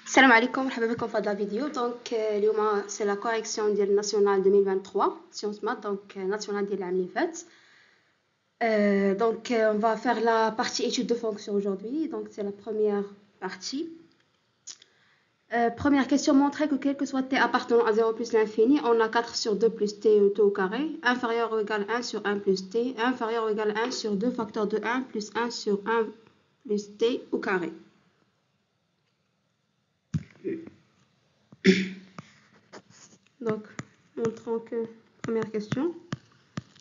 السلام عليكم مرحبا بكم في هذا الفيديو. اليوم سي لا كوريكسيون ديال ناسيونال 2023 سيونس مات ناسيونال ديال العام اللي فات. On va faire la partie étude de fonction aujourd'hui. Donc c'est la première partie. Première question, montrer que quel que soit t appartenant à 0 plus l'infini, on a 4 sur 2 plus t au carré, inférieur ou égal à 1 sur 1 plus t, inférieur ou égal à 1 sur 2 facteur de 1 plus 1 sur 1 plus t au carré. Donc, montrons que, première question,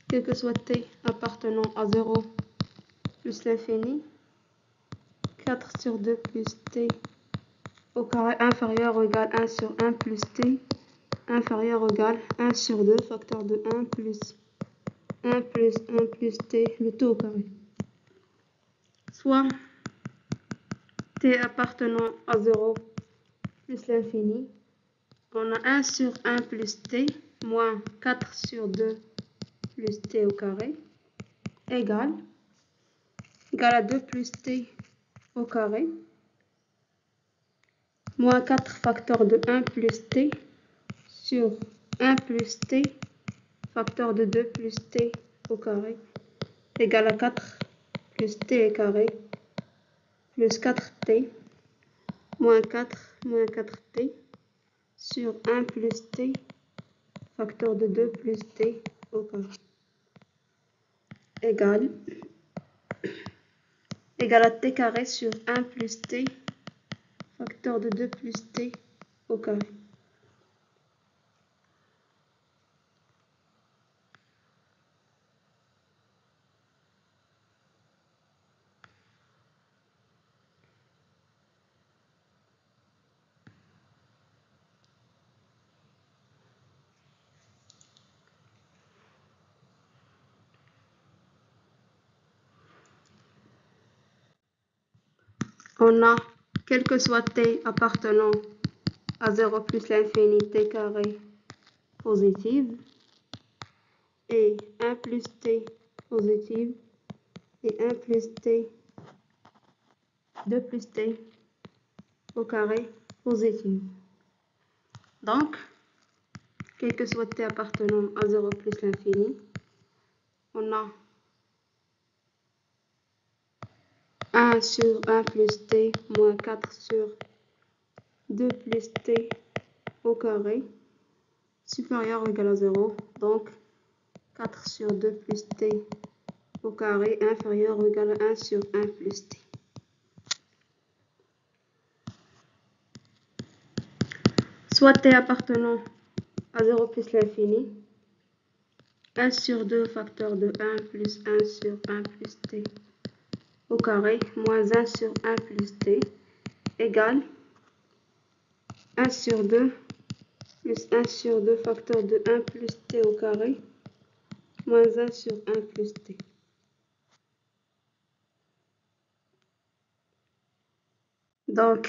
quel que soit t appartenant à 0 plus l'infini, 4 sur 2 plus t au carré inférieur ou égal à 1 sur 1 plus t, inférieur ou égal à 1 sur 2 facteur de 1 plus 1 plus 1 plus t, le tout au carré. Soit t appartenant à 0 plus l'infini, on a 1 sur 1 plus t moins 4 sur 2 plus t au carré égale à 2 plus t au carré moins 4 facteur de 1 plus t sur 1 plus t facteur de 2 plus t au carré égale à 4 plus t carré plus 4t moins 4t sur 1 plus t facteur de 2 plus t au carré égale à t carré sur 1 plus t facteur de 2 plus t au carré. On a, quel que soit t appartenant à 0 plus l'infini, t carré positive, et 1 plus t positive, et 1 plus t, 2 plus t au carré positive. Donc, quel que soit t appartenant à 0 plus l'infini, on a 1 sur 1 plus t moins 4 sur 2 plus t au carré supérieur ou égal à 0. Donc, 4 sur 2 plus t au carré inférieur ou égal à 1 sur 1 plus t. Soit t appartenant à 0 plus l'infini, 1 sur 2 facteur de 1 plus 1 sur 1 plus t au carré moins 1 sur 1 plus t égale 1 sur 2 plus 1 sur 2 facteur de 1 plus t au carré moins 1 sur 1 plus t. Donc,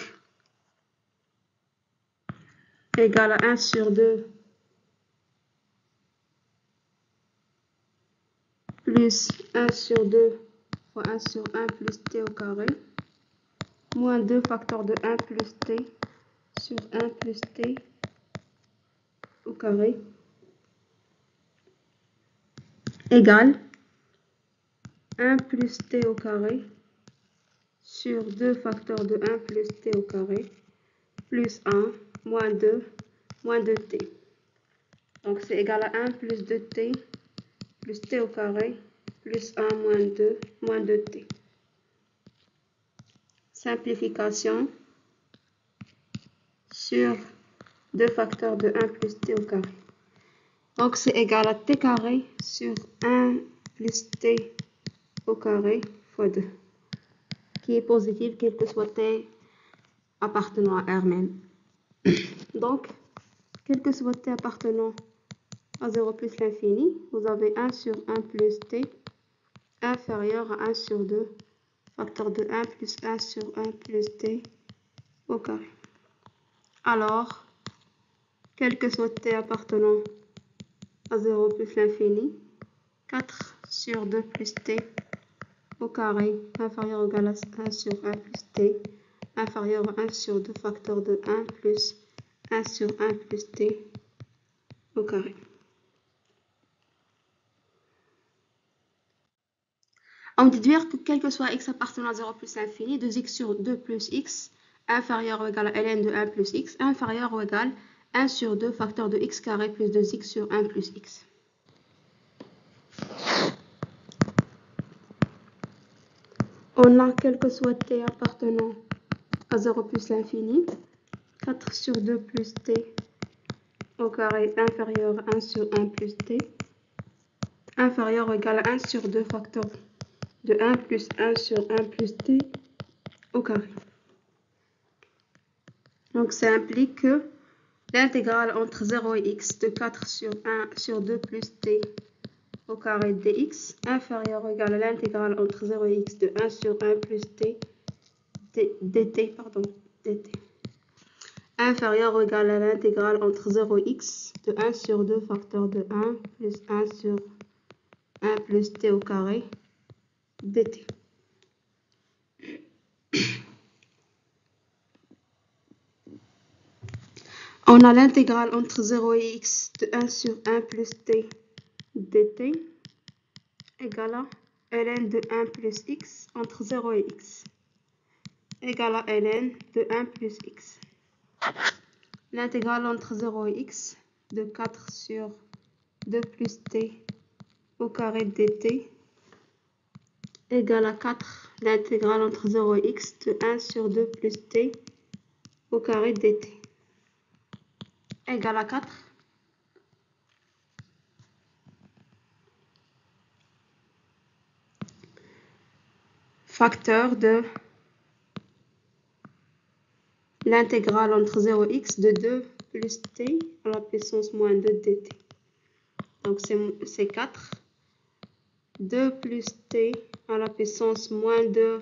égal à 1 sur 2 plus 1 sur 2 fois 1 sur 1 plus t au carré moins 2 facteur de 1 plus t sur 1 plus t au carré égale 1 plus t au carré sur 2 facteur de 1 plus t au carré plus 1 moins 2t. Donc c'est égal à 1 plus 2t plus t au carré plus 1 moins 2t. Simplification sur 2 facteurs de 1 plus t au carré. Donc c'est égal à t carré sur 1 plus t au carré fois 2, qui est positif quel que soit t appartenant à R même. Donc, quel que soit t appartenant à 0 plus l'infini, vous avez 1 sur 1 plus t inférieur à 1 sur 2 facteur de 1 plus 1 sur 1 plus t au carré. Alors, quel que soit t appartenant à 0 plus l'infini, 4 sur 2 plus t au carré inférieur ou égal à 1 sur 1 plus t inférieur à 1 sur 2 facteur de 1 plus 1 sur 1 plus t au carré. On déduire que quel que soit x appartenant à 0 plus l'infini, 2x sur 2 plus x inférieur ou égal à ln de 1 plus x inférieur ou égal à 1 sur 2 facteur de x carré plus 2x sur 1 plus x. On a quel que soit t appartenant à 0 plus l'infini, 4 sur 2 plus t au carré inférieur à 1 sur 1 plus t inférieur ou égal à 1 sur 2 facteur de 1 plus 1 sur 1 plus t au carré. Donc ça implique que l'intégrale entre 0 et x de 4 sur 1 sur 2 plus t au carré dx inférieur ou égal à l'intégrale entre 0 et x de 1 sur 1 plus t dt inférieur ou égal à l'intégrale entre 0 et x de 1 sur 2 facteur de 1 plus 1 sur 1 plus t au carré dt. On a l'intégrale entre 0 et x de 1 sur 1 plus t dt égale à ln de 1 plus x entre 0 et x égale à ln de 1 plus x. L'intégrale entre 0 et x de 4 sur 2 plus t au carré dt égale à 4 l'intégrale entre 0 et x de 1 sur 2 plus t au carré dt égale à 4 facteur de l'intégrale entre 0 et x de 2 plus t à la puissance moins 2 dt. Donc c'est 4. 2 plus t à la puissance moins 2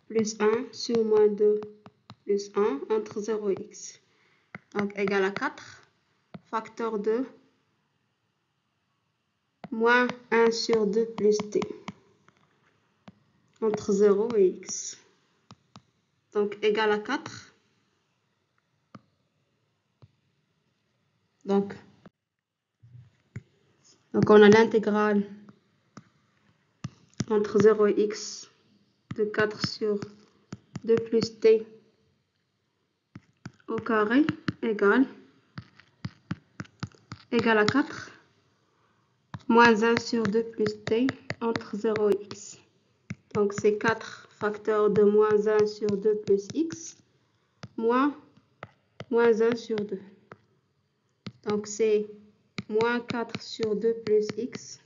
plus 1 sur moins 2 plus 1 entre 0 et x. Donc égal à 4 facteur de moins 1 sur 2 plus t entre 0 et x. Donc égal à 4. Donc on a l'intégrale entre 0 et x de 4 sur 2 plus t au carré égale à 4 moins 1 sur 2 plus t entre 0 et x. Donc c'est 4 facteur de moins 1 sur 2 plus x moins 1 sur 2. Donc c'est moins 4 sur 2 plus x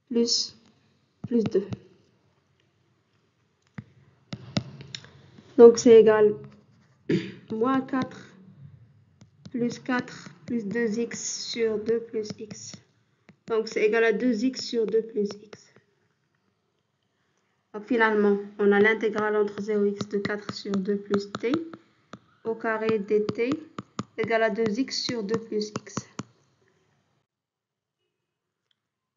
plus 2. Donc c'est égal moins 4 plus 4 plus 2x sur 2 plus x. Donc c'est égal à 2x sur 2 plus x. Donc finalement, on a l'intégrale entre 0 et x de 4 sur 2 plus t au carré dt égale à 2x sur 2 plus x.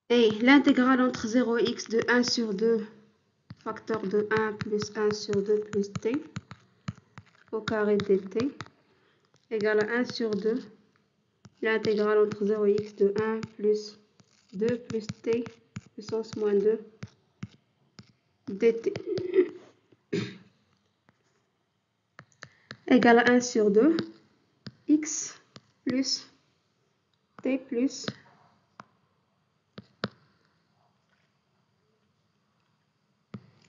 Et l'intégrale entre 0 et x de 1 sur 2 facteur de 1 plus 1 sur 2 plus t au carré dt égale à 1 sur 2 l'intégrale entre 0 et x de 1 plus 2 plus t puissance moins 2 dt égale à 1 sur 2 x plus t plus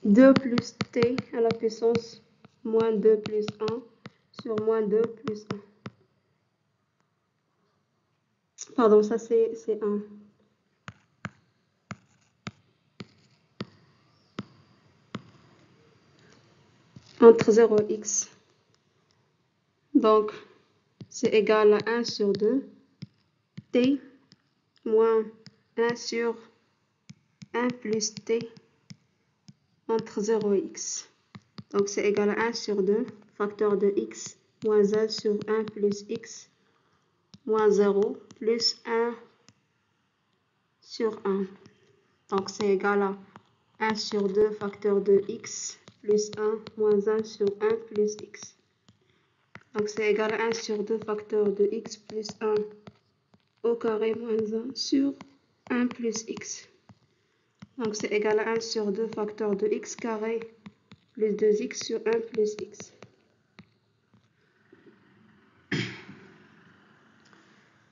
2 plus t à la puissance moins 2 plus 1 sur moins 2 plus 1. Pardon, ça c'est 1. Entre 0 et x. Donc, c'est égal à 1 sur 2 t moins 1 sur 1 plus t entre 0 et x. Donc, c'est égal à 1 sur 2 facteur de x moins 1 sur 1 plus x moins 0 plus 1 sur 1. Donc, c'est égal à 1 sur 2 facteur de x plus 1 moins 1 sur 1 plus x. Donc c'est égal à 1 sur 2 facteur de x plus 1 au carré moins 1 sur 1 plus x. Donc c'est égal à 1 sur 2 facteur de x carré plus 2x sur 1 plus x.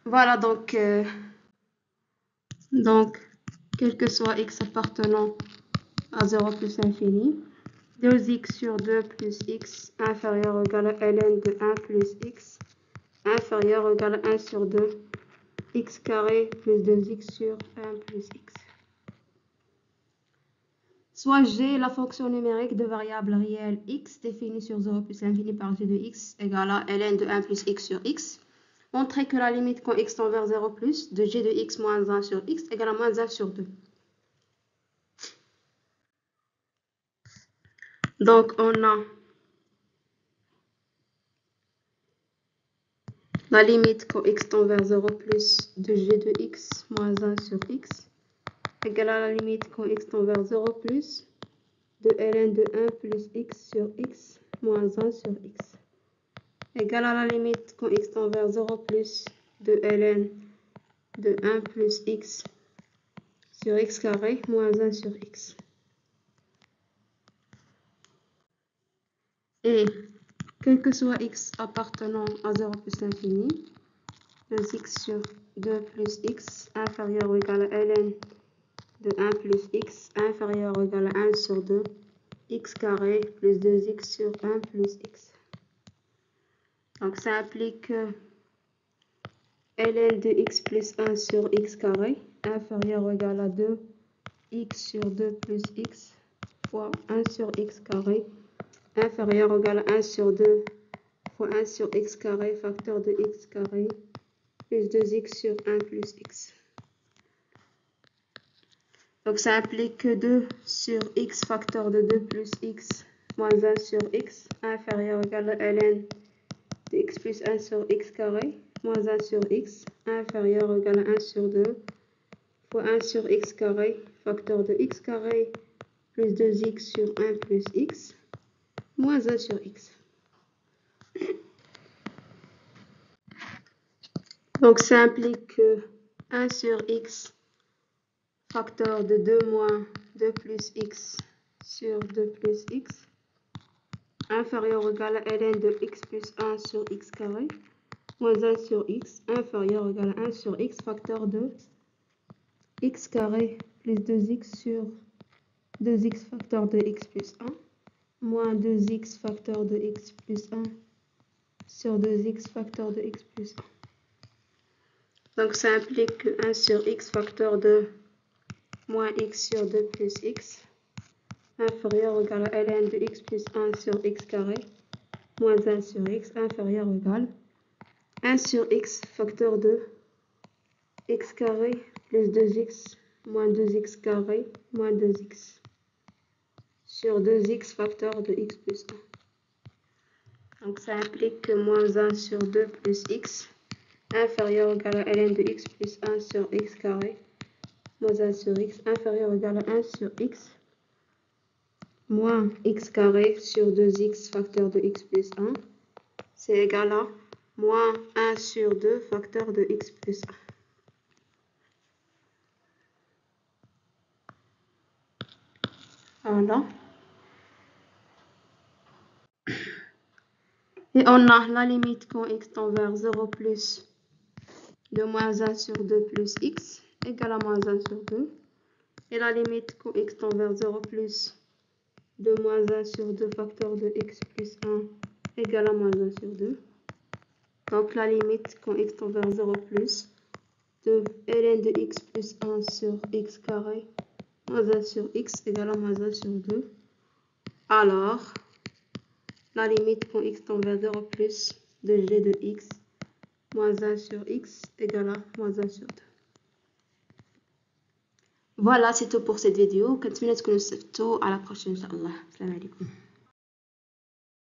Voilà, donc quel que soit x appartenant à 0 plus infini, 2x sur 2 plus x inférieur ou égal à ln de 1 plus x inférieur ou égal à 1 sur 2 x carré plus 2x sur 1 plus x. Soit g, la fonction numérique de variable réelle x définie sur 0 plus l'infini par g de x égale à ln de 1 plus x sur x. Montrer que la limite quand x tend vers 0 plus de g de x moins 1 sur x égale à moins 1 sur 2. Donc on a la limite quand x tend vers 0 plus de g de x moins 1 sur x égale à la limite quand x tend vers 0 plus de ln de 1 plus x sur x moins 1 sur x égale à la limite quand x tend vers 0 plus de ln de 1 plus x sur x carré moins 1 sur x. Et quel que soit x appartenant à 0 plus l'infini, 2x sur 2 plus x inférieur ou égal à ln de 1 plus x inférieur ou égal à 1 sur 2 x carré plus 2x sur 1 plus x. Donc ça implique ln de x plus 1 sur x carré inférieur ou égal à 2 x sur 2 plus x fois 1 sur x carré inférieur ou égal à 1 sur 2 fois 1 sur x carré facteur de x carré plus 2x sur 1 plus x. Donc ça implique que 2 sur x facteur de 2 plus x moins 1 sur x inférieur ou égal à ln de x plus 1 sur x carré moins 1 sur x inférieur ou égal à 1 sur 2 fois 1 sur x carré facteur de x carré plus 2x sur 1 plus x moins 1 sur x. Donc ça implique que 1 sur x facteur de 2 moins 2 plus x sur 2 plus x inférieur ou égal à ln de x plus 1 sur x carré moins 1 sur x inférieur ou égal à 1 sur x facteur de x carré plus 2x sur 2x facteur de x plus 1 moins 2x facteur de x plus 1 sur 2x facteur de x plus 1. Donc ça implique que 1 sur x facteur de moins x sur 2 plus x inférieur ou égal à ln de x plus 1 sur x carré moins 1 sur x inférieur ou égal 1 sur x facteur de x carré plus 2x moins 2x carré moins 2x sur 2x facteur de x plus 1. Donc ça implique que moins 1 sur 2 plus x inférieur ou égal à ln de x plus 1 sur x carré moins 1 sur x inférieur ou égal à 1 sur x moins x carré sur 2x facteur de x plus 1, c'est égal à moins 1 sur 2 facteur de x plus 1. Voilà. Et on a la limite quand x tend vers 0 plus de moins 1 sur 2 plus x égale à moins 1 sur 2. Et la limite quand x tend vers 0 plus de moins 1 sur 2 facteur de x plus 1 égale à moins 1 sur 2. Donc la limite quand x tend vers 0 plus de ln de x plus 1 sur x carré moins 1 sur x égale à moins 1 sur 2. Alors, la limite quand x tend vers 0 plus de g de x moins 1 sur x égale à moins 1 sur 2. Voilà, c'est tout pour cette vidéo. Continuez à la prochaine, Inch'Allah. Salam alaikum.